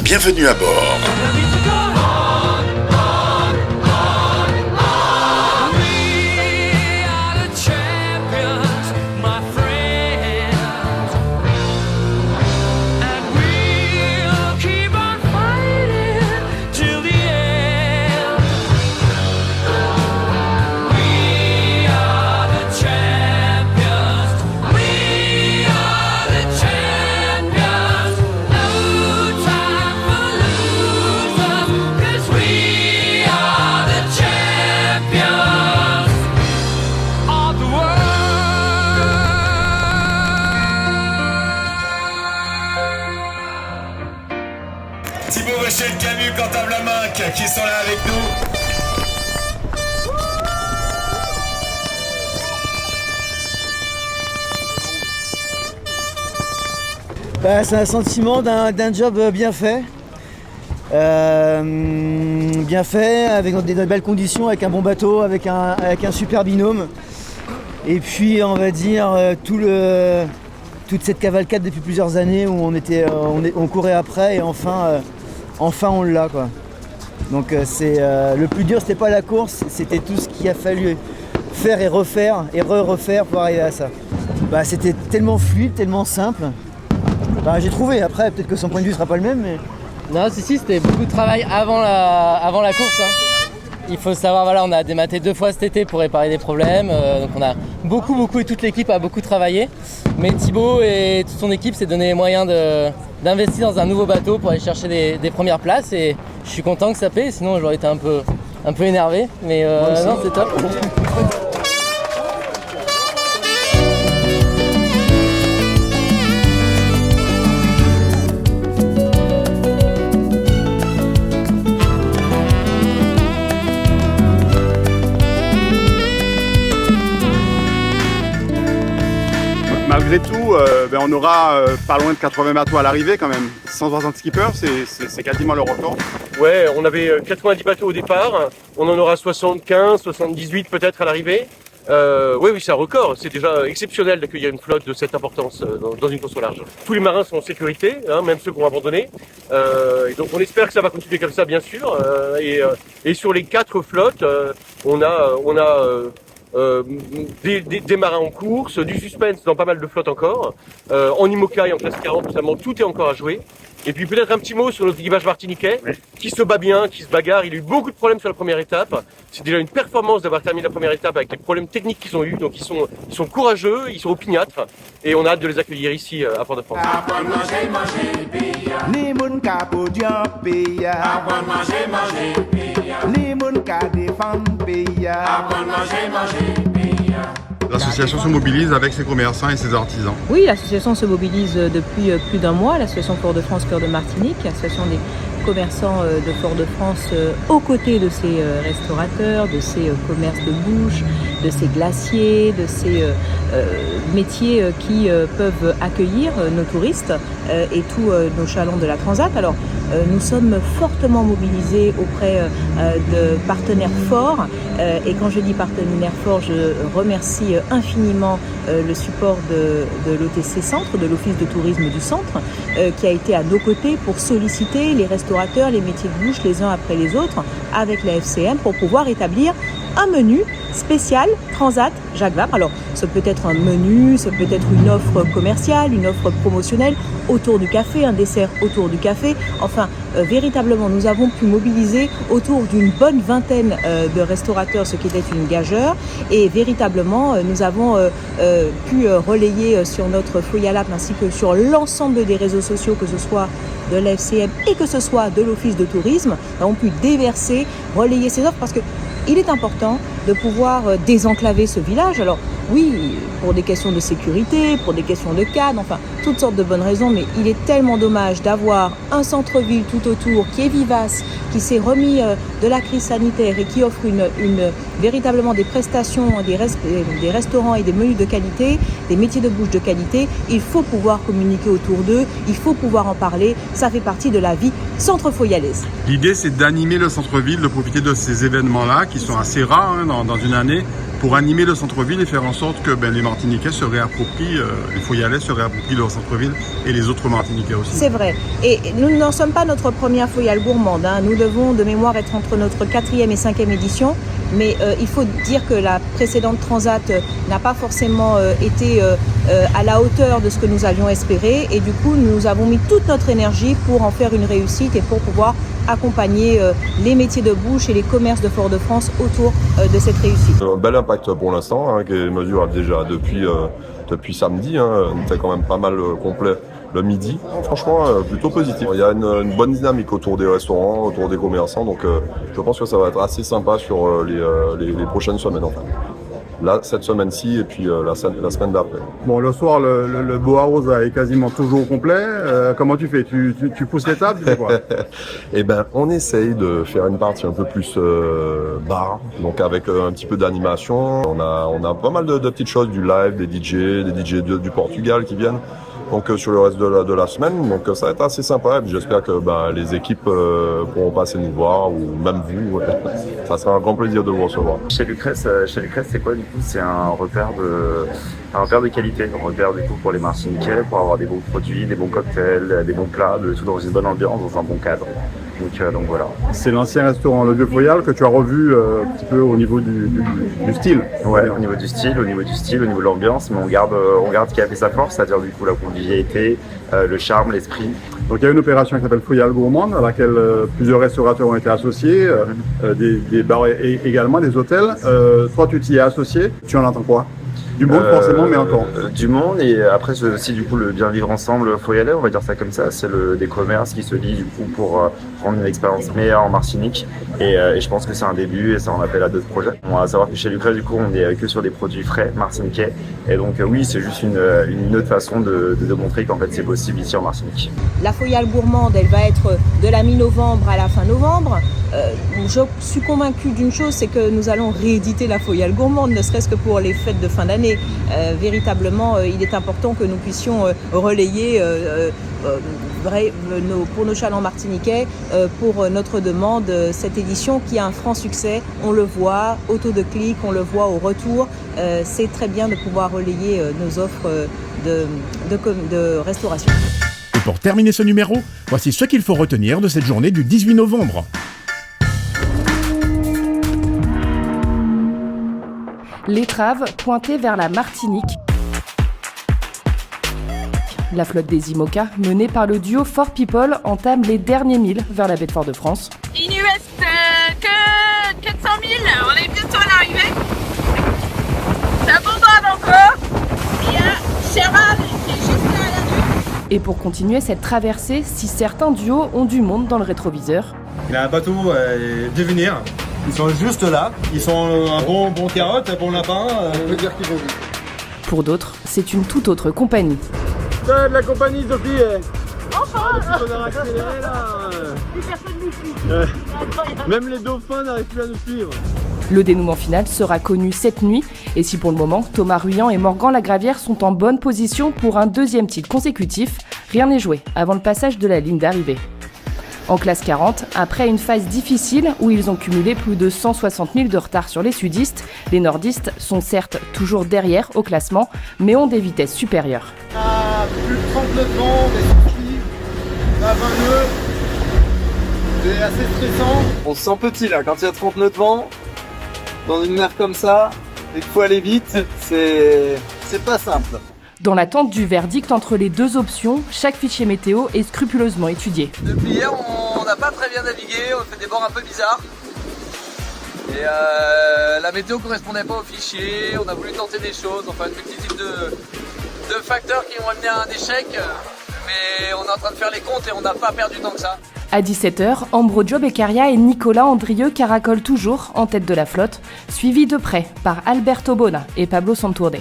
Bienvenue à bord. Thibaut Rocher, Camus, Quentin Blaminck qui sont là avec nous. C'est un sentiment d'un job bien fait. Avec des belles conditions, avec un bon bateau, avec un super binôme. Et puis on va dire toute cette cavalcade depuis plusieurs années où on courait après et enfin on l'a quoi. Donc le plus dur c'était pas la course, c'était tout ce qu'il a fallu faire et refaire et refaire pour arriver à ça. C'était tellement fluide, tellement simple. J'ai trouvé, après peut-être que son point de vue sera pas le même mais... Non, si, c'était beaucoup de travail avant la course. Il faut savoir, on a dématé 2 fois cet été pour réparer des problèmes. Donc on a beaucoup et toute l'équipe a beaucoup travaillé. Mais Thibaut et toute son équipe s'est donné les moyens d'investir dans un nouveau bateau pour aller chercher des premières places. Et je suis content que ça paie, sinon j'aurais été un peu énervé. Mais non, c'est top. Malgré tout, on aura pas loin de 80 bateaux à l'arrivée quand même. 160 skippers, c'est quasiment le record. Ouais, on avait 90 bateaux au départ, on en aura 75, 78 peut-être à l'arrivée. Oui, c'est un record. C'est déjà exceptionnel d'accueillir une flotte de cette importance dans une course au large. Tous les marins sont en sécurité, même ceux qui ont abandonné. Et donc on espère que ça va continuer comme ça, bien sûr. Et sur les 4 flottes, on a des marins en course, du suspense dans pas mal de flottes encore, en IMOCA et en classe 40 notamment, tout est encore à jouer. Et puis peut-être un petit mot sur notre équipage martiniquais, qui se bat bien, qui se bagarre. Il a eu beaucoup de problèmes sur la première étape. C'est déjà une performance d'avoir terminé la première étape avec les problèmes techniques qu'ils ont eu. Donc ils sont courageux, ils sont opiniâtres, et on a hâte de les accueillir ici à Port-de-France. L'association se mobilise avec ses commerçants et ses artisans. Oui, l'association se mobilise depuis plus d'un mois, l'association Fort-de-France Cœur de Martinique, l'association des commerçants de Fort-de-France aux côtés de ces restaurateurs, de ces commerces de bouche, de ces glaciers, de ces métiers qui peuvent accueillir nos touristes et tous nos chalands de la Transat. Alors, nous sommes fortement mobilisés auprès de partenaires forts et quand je dis partenaires forts, je remercie infiniment le support de l'OTC Centre, de l'Office de tourisme du Centre, qui a été à nos côtés pour solliciter les restaurateurs, les métiers de bouche les uns après les autres avec la FCM pour pouvoir établir un menu spécial Transat Jacques Vabre. Alors, ce peut être un menu, ce peut être une offre commerciale, une offre promotionnelle autour du café, un dessert autour du café. Enfin, véritablement, nous avons pu mobiliser autour d'une bonne vingtaine de restaurateurs, ce qui était une gageure. Et véritablement, nous avons pu relayer sur notre Foyalap ainsi que sur l'ensemble des réseaux sociaux, que ce soit de la FCM et que ce soit de l'Office de tourisme, nous avons pu déverser, relayer ces offres parce que il est important de pouvoir désenclaver ce village. Alors, Oui, pour des questions de sécurité, pour des questions de cadre, enfin, toutes sortes de bonnes raisons, mais il est tellement dommage d'avoir un centre-ville tout autour qui est vivace, qui s'est remis de la crise sanitaire et qui offre véritablement des prestations, des restaurants et des menus de qualité, des métiers de bouche de qualité. Il faut pouvoir communiquer autour d'eux, il faut pouvoir en parler, ça fait partie de la vie centre-foyalaise. L'idée, c'est d'animer le centre-ville, de profiter de ces événements-là, qui sont assez rares dans une année, pour animer le centre-ville et faire en sorte que les Martiniquais se réapproprient, les Foyalais se réapproprient leur centre-ville et les autres Martiniquais aussi. C'est vrai. Et nous n'en sommes pas notre première Foyale gourmande. Nous devons de mémoire être entre notre 4e et 5e édition. Mais il faut dire que la précédente Transat n'a pas forcément été à la hauteur de ce que nous avions espéré. Et du coup, nous avons mis toute notre énergie pour en faire une réussite et pour pouvoir accompagner les métiers de bouche et les commerces de Fort-de-France autour de cette réussite. Un bel impact pour l'instant, qui est mesurable déjà depuis samedi. C'est quand même pas mal complet le midi. Franchement, plutôt positif. Il y a une bonne dynamique autour des restaurants, autour des commerçants. Donc je pense que ça va être assez sympa sur les prochaines semaines. Enfin. Là, cette semaine-ci et puis la semaine d'après. Bon, le soir, le Boa Rose est quasiment toujours complet. Comment tu fais? Tu pousses les tables, tu fais quoi? Eh ben, on essaye de faire une partie un peu plus bar, donc avec un petit peu d'animation. On a pas mal de petites choses, du live, des DJ du Portugal qui viennent. Donc sur le reste de la semaine, donc ça va être assez sympa. Et puis j'espère que les équipes pourront passer nous voir, ou même vous. Ça sera un grand plaisir de vous recevoir. Chez Lucrèce, c'est quoi du coup? C'est un repère de qualité, un repère du coup pour les Martiniquais, pour avoir des bons produits, des bons cocktails, des bons plats, tout dans une bonne ambiance, dans un bon cadre. Donc voilà. C'est l'ancien restaurant Le Vieux Foyal que tu as revu un petit peu au niveau du style. Ouais, au niveau du style, au niveau de l'ambiance, mais on garde ce qui a fait sa force, c'est-à-dire du coup la convivialité, le charme, l'esprit. Donc il y a une opération qui s'appelle Foyal Gourmande, à laquelle plusieurs restaurateurs ont été associés, des bars et également des hôtels. Toi, tu t'y es associé, tu en entends quoi? Du monde forcément, mais encore. Du monde, et après c'est aussi du coup le bien vivre ensemble foyalais, on va dire ça comme ça. C'est des commerces qui se lient du coup pour rendre une expérience meilleure en Martinique. Et je pense que c'est un début et ça en appelle à d'autres projets. On va savoir que chez Lucrèce, du coup, on est que sur des produits frais martiniquais. Et donc oui, c'est juste une autre façon de montrer qu'en fait c'est possible ici en Martinique. La Foyale gourmande, elle va être de la mi-novembre à la fin novembre. Je suis convaincue d'une chose, c'est que nous allons rééditer la Foyale gourmande, ne serait-ce que pour les fêtes de fin d'année. Véritablement, il est important que nous puissions relayer pour nos chalands martiniquais, pour notre demande, cette édition qui a un franc succès. On le voit au taux de clic, on le voit au retour. C'est très bien de pouvoir relayer nos offres de restauration. Et pour terminer ce numéro, voici ce qu'il faut retenir de cette journée du 18 novembre. L'étrave pointée vers la Martinique. La flotte des IMOCA, menée par le duo Fort People, entame les derniers milles vers la baie de Fort-de-France. Il nous reste que 400 000, on est bientôt à l'arrivée. Ça bombarde encore. Il y a Sherman qui est juste là à la vue. Et pour continuer cette traversée, si certains duos ont du monde dans le rétroviseur. Il a un bateau de venir. Ils sont juste là, ils sont un bon carotte, un bon lapin. On peut dire qu'ils vont vite. Pour d'autres, c'est une toute autre compagnie. De la compagnie, Sophie. Enfin On a accéléré là. Plus personne nous suit. Même les dauphins n'arrivent plus à nous suivre. Le dénouement final sera connu cette nuit, et si pour le moment, Thomas Ruyant et Morgan Lagravière sont en bonne position pour un deuxième titre consécutif, rien n'est joué avant le passage de la ligne d'arrivée. En classe 40, après une phase difficile où ils ont cumulé plus de 160 000 de retard sur les sudistes, les nordistes sont certes toujours derrière au classement, mais ont des vitesses supérieures. À plus de 39 ans, on est sorti à 20 nœuds, c'est assez stressant. On se sent petit là, quand il y a 39 ans, dans une mer comme ça, et qu'il faut aller vite, c'est pas simple. Dans l'attente du verdict entre les deux options, chaque fichier météo est scrupuleusement étudié. Depuis hier, on n'a pas très bien navigué, on fait des bords un peu bizarres. Et la météo correspondait pas au fichier, on a voulu tenter des choses, enfin une multitude de facteurs qui ont amené à un échec. Mais on est en train de faire les comptes et on n'a pas perdu tant que ça. À 17h, Ambrogio Beccaria et Nicolas Andrieux caracolent toujours en tête de la flotte, suivis de près par Alberto Bona et Pablo Santourde.